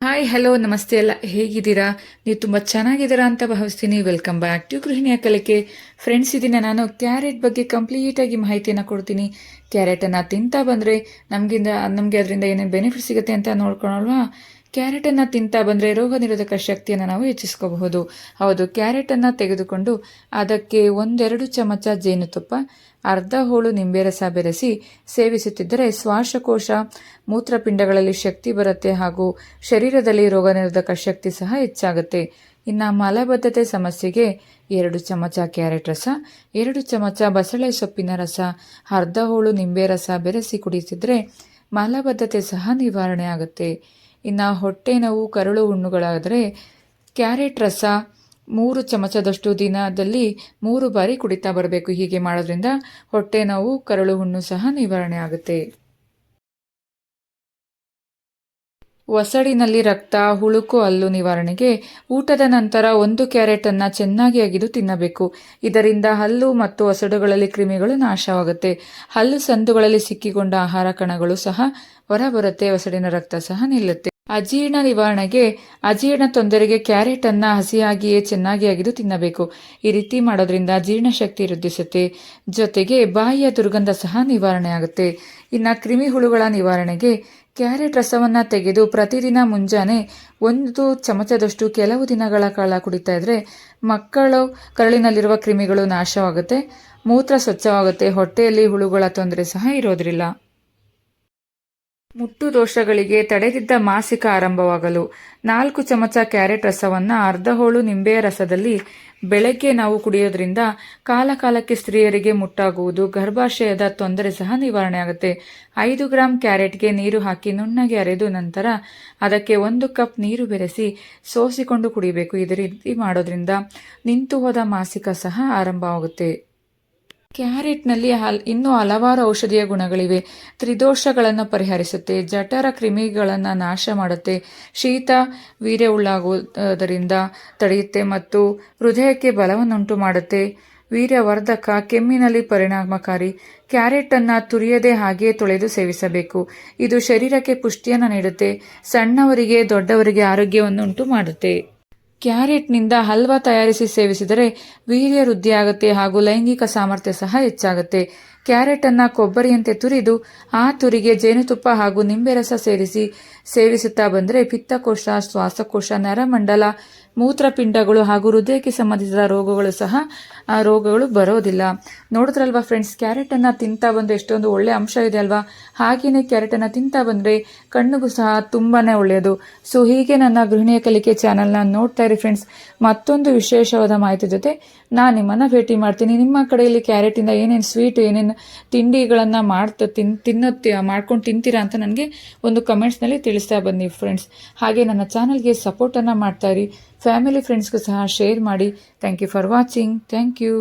Hi hello ನಮಸ್ತೆ ಎಲ್ಲ ಹೇಗಿದ್ದೀರಾ? ನೀವು ತುಂಬ ಚೆನ್ನಾಗಿದ್ದೀರಾ ಅಂತ ಭಾವಿಸ್ತೀನಿ. ವೆಲ್ಕಮ್ ಬ್ಯಾಕ್ ಟು ಗೃಹಿಣಿಯ ಕಲಿಕೆ. ಫ್ರೆಂಡ್ಸ್, ಇದನ್ನ ನಾನು ಕ್ಯಾರೆಟ್ ಬಗ್ಗೆ ಕಂಪ್ಲೀಟಾಗಿ ಮಾಹಿತಿಯನ್ನು ಕೊಡ್ತೀನಿ. ಕ್ಯಾರೆಟನ್ನು ತಿಂತಾ ಬಂದರೆ ನಮಗೆ ಅದರಿಂದ ಏನೇನು ಬೆನಿಫಿಟ್ ಸಿಗುತ್ತೆ ಅಂತ ನೋಡ್ಕೊಳಲ್ವಾ? ಕ್ಯಾರೆಟನ್ನು ತಿಂತಾ ಬಂದರೆ ರೋಗ ನಿರೋಧಕ ಶಕ್ತಿಯನ್ನು ನಾವು ಹೆಚ್ಚಿಸ್ಕೋಬಹುದು. ಹೌದು, ಕ್ಯಾರೆಟನ್ನು ತೆಗೆದುಕೊಂಡು ಅದಕ್ಕೆ 1-2 ಚಮಚ ಜೇನುತುಪ್ಪ, ಅರ್ಧ ಹೋಳು ನಿಂಬೆ ರಸ ಬೆರೆಸಿ ಸೇವಿಸುತ್ತಿದ್ದರೆ ಶ್ವಾಸಕೋಶ ಮೂತ್ರಪಿಂಡಗಳಲ್ಲಿ ಶಕ್ತಿ ಬರುತ್ತೆ ಹಾಗೂ ಶರೀರದಲ್ಲಿ ರೋಗ ನಿರೋಧಕ ಶಕ್ತಿ ಸಹ ಹೆಚ್ಚಾಗುತ್ತೆ. ಇನ್ನು ಮಲಬದ್ಧತೆ ಸಮಸ್ಯೆಗೆ 2 ಚಮಚ ಕ್ಯಾರೆಟ್ ರಸ, 2 ಚಮಚ ಬಸಳೆ ಸೊಪ್ಪಿನ ರಸ, ಅರ್ಧ ಹೋಳು ನಿಂಬೆ ರಸ ಬೆರೆಸಿ ಕುಡಿಯುತ್ತಿದ್ದರೆ ಮಲಬದ್ಧತೆ ಸಹ ನಿವಾರಣೆ ಆಗುತ್ತೆ. ಇನ್ನು ಹೊಟ್ಟೆ ನೋವು, ಕರಳು ಹುಣ್ಣುಗಳಾದರೆ ಕ್ಯಾರೆಟ್ ರಸ 3 ಚಮಚದಷ್ಟು ದಿನದಲ್ಲಿ 3 ಬಾರಿ ಕುಡಿತಾ ಬರಬೇಕು. ಹೀಗೆ ಮಾಡೋದ್ರಿಂದ ಹೊಟ್ಟೆ ನೋವು, ಕರಳು ಹುಣ್ಣು ಸಹ ನಿವಾರಣೆ ಆಗುತ್ತೆ. ಒಸಡಿನಲ್ಲಿ ರಕ್ತ, ಹುಳುಕು, ಹಲ್ಲು ನಿವಾರಣೆಗೆ ಊಟದ ನಂತರ 1 ಕ್ಯಾರೆಟನ್ನು ಚೆನ್ನಾಗಿ ಅಗಿದು ತಿನ್ನಬೇಕು. ಇದರಿಂದ ಹಲ್ಲು ಮತ್ತು ಒಸಡುಗಳಲ್ಲಿ ಕ್ರಿಮಿಗಳು ನಾಶವಾಗುತ್ತೆ. ಹಲ್ಲು ಸಂದುಗಳಲ್ಲಿ ಸಿಕ್ಕಿಕೊಂಡ ಆಹಾರ ಕಣಗಳು ಸಹ ಹೊರಬರುತ್ತೆ. ಒಸಡಿನ ರಕ್ತ ಸಹ ನಿಲ್ಲುತ್ತೆ. ಅಜೀರ್ಣ ನಿವಾರಣೆಗೆ ಅಜೀರ್ಣ ತೊಂದರೆಗೆ ಕ್ಯಾರೆಟನ್ನು ಹಸಿಯಾಗಿಯೇ ಚೆನ್ನಾಗಿ ಅಗಿದು ತಿನ್ನಬೇಕು. ಈ ರೀತಿ ಮಾಡೋದ್ರಿಂದ ಜೀರ್ಣಶಕ್ತಿ ವೃದ್ಧಿಸುತ್ತೆ. ಜೊತೆಗೆ ಬಾಯಿಯ ದುರ್ಗಂಧ ಸಹ ನಿವಾರಣೆ ಆಗುತ್ತೆ. ಇನ್ನು ಕ್ರಿಮಿ ಹುಳುಗಳ ನಿವಾರಣೆಗೆ ಕ್ಯಾರೆಟ್ ರಸವನ್ನು ತೆಗೆದು ಪ್ರತಿದಿನ ಮುಂಜಾನೆ 1 ಚಮಚದಷ್ಟು ಕೆಲವು ದಿನಗಳ ಕಾಲ ಕುಡಿತಾ ಇದ್ರೆ ಮಕ್ಕಳು ಕರಳಿನಲ್ಲಿರುವ ಕ್ರಿಮಿಗಳು ನಾಶವಾಗುತ್ತೆ, ಮೂತ್ರ ಸ್ವಚ್ಛವಾಗುತ್ತೆ, ಹೊಟ್ಟೆಯಲ್ಲಿ ಹುಳುಗಳ ತೊಂದರೆ ಸಹ ಇರೋದಿಲ್ಲ. ಮುಟ್ಟು ದೋಷಗಳಿಗೆ ತಡೆದಿದ್ದ ಮಾಸಿಕ ಆರಂಭವಾಗಲು 4 ಚಮಚ ಕ್ಯಾರೆಟ್ ರಸವನ್ನು ಅರ್ಧ ಹೋಳು ನಿಂಬೆಯ ರಸದಲ್ಲಿ ಬೆಳಗ್ಗೆ ನಾವು ಕುಡಿಯೋದ್ರಿಂದ ಕಾಲಕಾಲಕ್ಕೆ ಸ್ತ್ರೀಯರಿಗೆ ಮುಟ್ಟಾಗುವುದು, ಗರ್ಭಾಶಯದ ತೊಂದರೆ ಸಹ ನಿವಾರಣೆ ಆಗುತ್ತೆ. 5 ಗ್ರಾಂ ಕ್ಯಾರೆಟ್ಗೆ ನೀರು ಹಾಕಿ ನುಣ್ಣಗೆ ಅರೆದು ನಂತರ ಅದಕ್ಕೆ 1 ಕಪ್ ನೀರು ಬೆರೆಸಿ ಸೋಸಿಕೊಂಡು ಕುಡಿಬೇಕು. ಇದೇ ರೀತಿ ಮಾಡೋದ್ರಿಂದ ನಿಂತು ಹೋದ ಮಾಸಿಕ ಸಹ ಆರಂಭವಾಗುತ್ತೆ. ಕ್ಯಾರೆಟ್ನಲ್ಲಿ ಇನ್ನೂ ಹಲವಾರು ಔಷಧೀಯ ಗುಣಗಳಿವೆ. ತ್ರಿದೋಷಗಳನ್ನು ಪರಿಹರಿಸುತ್ತೆ, ಜಠರ ಕ್ರಿಮಿಗಳನ್ನು ನಾಶ ಮಾಡುತ್ತೆ, ಶೀತ ವೀರ್ಯವುಳ್ಳಾಗುವುದರಿಂದ ತಡೆಯುತ್ತೆ ಮತ್ತು ಹೃದಯಕ್ಕೆ ಬಲವನ್ನುಂಟು ಮಾಡುತ್ತೆ, ವೀರ್ಯವರ್ಧಕ, ಕೆಮ್ಮಿನಲ್ಲಿ ಪರಿಣಾಮಕಾರಿ. ಕ್ಯಾರೆಟನ್ನು ತುರಿಯದೆ ಹಾಗೆಯೇ ತೊಳೆದು ಸೇವಿಸಬೇಕು. ಇದು ಶರೀರಕ್ಕೆ ಪುಷ್ಟಿಯನ್ನು ನೀಡುತ್ತೆ, ಸಣ್ಣವರಿಗೆ ದೊಡ್ಡವರಿಗೆ ಆರೋಗ್ಯವನ್ನುಂಟು ಮಾಡುತ್ತೆ. ಕ್ಯಾರೆಟ್ನಿಂದ ಹಲ್ವಾ ತಯಾರಿಸಿ ಸೇವಿಸಿದರೆ ವೀರ್ಯ ವೃದ್ಧಿಯಾಗುತ್ತೆ ಹಾಗೂ ಲೈಂಗಿಕ ಸಾಮರ್ಥ್ಯ ಸಹ ಹೆಚ್ಚಾಗುತ್ತೆ. ಕ್ಯಾರೆಟನ್ನು ಕೊಬ್ಬರಿಯಂತೆ ತುರಿದು ಆ ತುರಿಗೆ ಜೇನುತುಪ್ಪ ಹಾಗೂ ನಿಂಬೆ ರಸ ಸೇರಿಸಿ ಸೇವಿಸುತ್ತಾ ಬಂದರೆ ಪಿತ್ತಕೋಶ, ಶ್ವಾಸಕೋಶ, ನರಮಂಡಲ, ಮೂತ್ರಪಿಂಡಗಳು ಹಾಗೂ ಹೃದಯಕ್ಕೆ ಸಂಬಂಧಿಸಿದ ರೋಗಗಳು ಬರೋದಿಲ್ಲ. ನೋಡಿದ್ರಲ್ವಾ ಫ್ರೆಂಡ್ಸ್, ಕ್ಯಾರೆಟನ್ನು ತಿಂತಾ ಬಂದರೆ ಎಷ್ಟೊಂದು ಒಳ್ಳೆ ಅಂಶ ಇದೆ ಅಲ್ವಾ? ಹಾಗೆಯೇ ಕ್ಯಾರೆಟನ್ನು ತಿಂತಾ ಬಂದರೆ ಕಣ್ಣಿಗೂ ಸಹ ತುಂಬಾ ಒಳ್ಳೆಯದು. ಸೊ ಹೀಗೆ ನನ್ನ ಗೃಹಿಣಿಯ ಕಲಿಕೆ ಚಾನಲ್ನ ನೋಡ್ತಾ ಇರಿ ಫ್ರೆಂಡ್ಸ್. ಮತ್ತೊಂದು ವಿಶೇಷವಾದ ಮಾಹಿತಿ ಜೊತೆ ನಾನು ನಿಮ್ಮನ್ನು ಭೇಟಿ ಮಾಡ್ತೀನಿ. ನಿಮ್ಮ ಕಡೆಯಲ್ಲಿ ಕ್ಯಾರೆಟಿಂದ ಏನೇನು ಸ್ವೀಟ್, ಏನೇನು ತಿಂಡಿಗಳನ್ನು ಮಾಡ್ಕೊಂಡು ತಿಂತೀರಾ ಅಂತ ನನಗೆ ಒಂದು ಕಮೆಂಟ್ಸ್ನಲ್ಲಿ ತಿಳಿಸ್ತಾ ಬನ್ನಿ ಫ್ರೆಂಡ್ಸ್. ಹಾಗೆ ನನ್ನ ಚಾನಲ್ಗೆ ಸಪೋರ್ಟನ್ನು ಮಾಡ್ತಾ ಇರಿ. ಫ್ಯಾಮಿಲಿ ಫ್ರೆಂಡ್ಸ್ಗೂ ಸಹ ಶೇರ್ ಮಾಡಿ. Thank you for watching. Thank you.